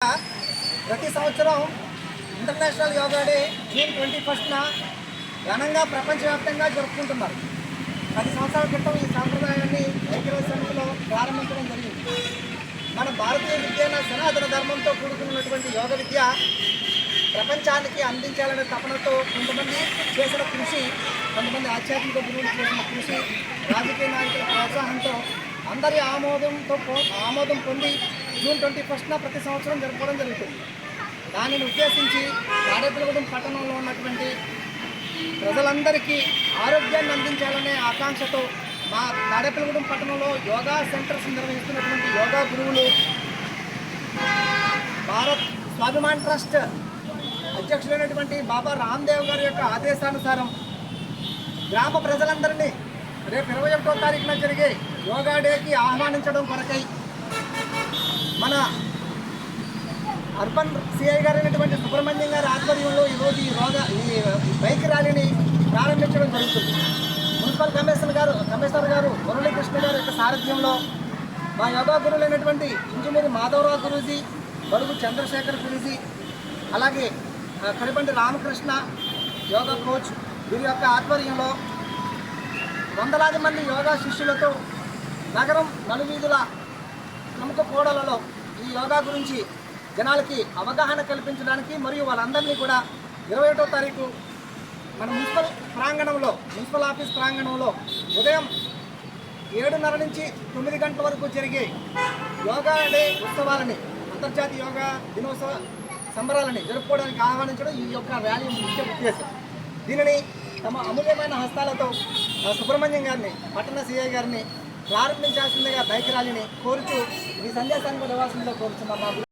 ప్రతి సంవత్సరం international yoga day June 21న ఘనంగా ప్రపంచవ్యాప్తంగా జరుపుకుంటున్నారు. 10 సంవత్సరాల క్రితం ఈ సాంప్రదాయాన్ని ఐక్యరాజ్య సమితిలో ప్రారంభించడం జరిగింది. మన భారతీయ విద్య సనాతన ధర్మంతో కూడుకున్నటువంటి యోగ విద్య ప్రపంచానికి అందించాలనే తపనతో కొంతమంది చేసిన కృషి, కొంతమంది ఆధ్యాత్మిక గురువులు చేసిన కృషి, రాజకీయ నాయకుల ప్రోత్సాహంతో అందరి ఆమోదం పొంది జూన్ 21న ప్రతి సంవత్సరం జరుపుకోవడం జరుగుతుంది. దానిని ఉద్దేశించి తాడేపల్లిగూడెం పట్టణంలో ఉన్నటువంటి ప్రజలందరికీ ఆరోగ్యాన్ని అందించాలనే ఆకాంక్షతో మా తాడేపల్లిగూడెం పట్టణంలో యోగా సెంటర్స్ నిర్వహిస్తున్నటువంటి యోగా గురువులు భారత్ స్వాభిమాన్ ట్రస్ట్ అధ్యక్షులైనటువంటి బాబా రామ్దేవ్ గారి యొక్క ఆదేశానుసారం గ్రామ ప్రజలందరినీ రేపు 21వ తారీఖున జరిగే యోగా డేకి ఆహ్వానించడం కొరకై మన అర్బన్ సిఐ గారు అయినటువంటి సుబ్రహ్మణ్యం గారి ఆధ్వర్యంలో ఈరోజు ఈ బైక్ ర్యాలీని ప్రారంభించడం జరుగుతుంది. మున్సిపల్ కమిషనర్ గారు మురళీకృష్ణ గారి యొక్క సారథ్యంలో మా యోగా గురువులైనటువంటి ఇంజనీర్ మాధవరావు గురూజీ, బడుగు చంద్రశేఖర్ గురూజీ, అలాగే కరిబండి రామకృష్ణ యోగా కోచ్ వీరి యొక్క ఆధ్వర్యంలో వందలాది మంది యోగా శిష్యులతో నగరం నలువీధుల ప్రముఖ కూడలలో ఈ యోగా గురించి జనాలకి అవగాహన కల్పించడానికి మరియు వాళ్ళందరినీ కూడా 21వ తారీఖు మన మున్సిపల్ ఆఫీస్ ప్రాంగణంలో ఉదయం 7:30 నుంచి 9 గంటల వరకు జరిగే యోగా డే ఉత్సవాలని, అంతర్జాతీయ యోగా దినోత్సవ సంబరాలని జరుపుకోవడానికి ఆహ్వానించడం ఈ యొక్క ర్యాలీ ముఖ్య ఉద్దేశం. దీనిని తమ అమూల్యమైన హస్తాలతో సుబ్రహ్మణ్యం గారిని, పట్టణ సిఐ గారిని ప్రారంభించాల్సిందిగా బైక్ ర్యాలీని కోరుతూ ఈ సందేశాన్ని ఇవ్వాల్సిందిగా కోరుతున్నాం.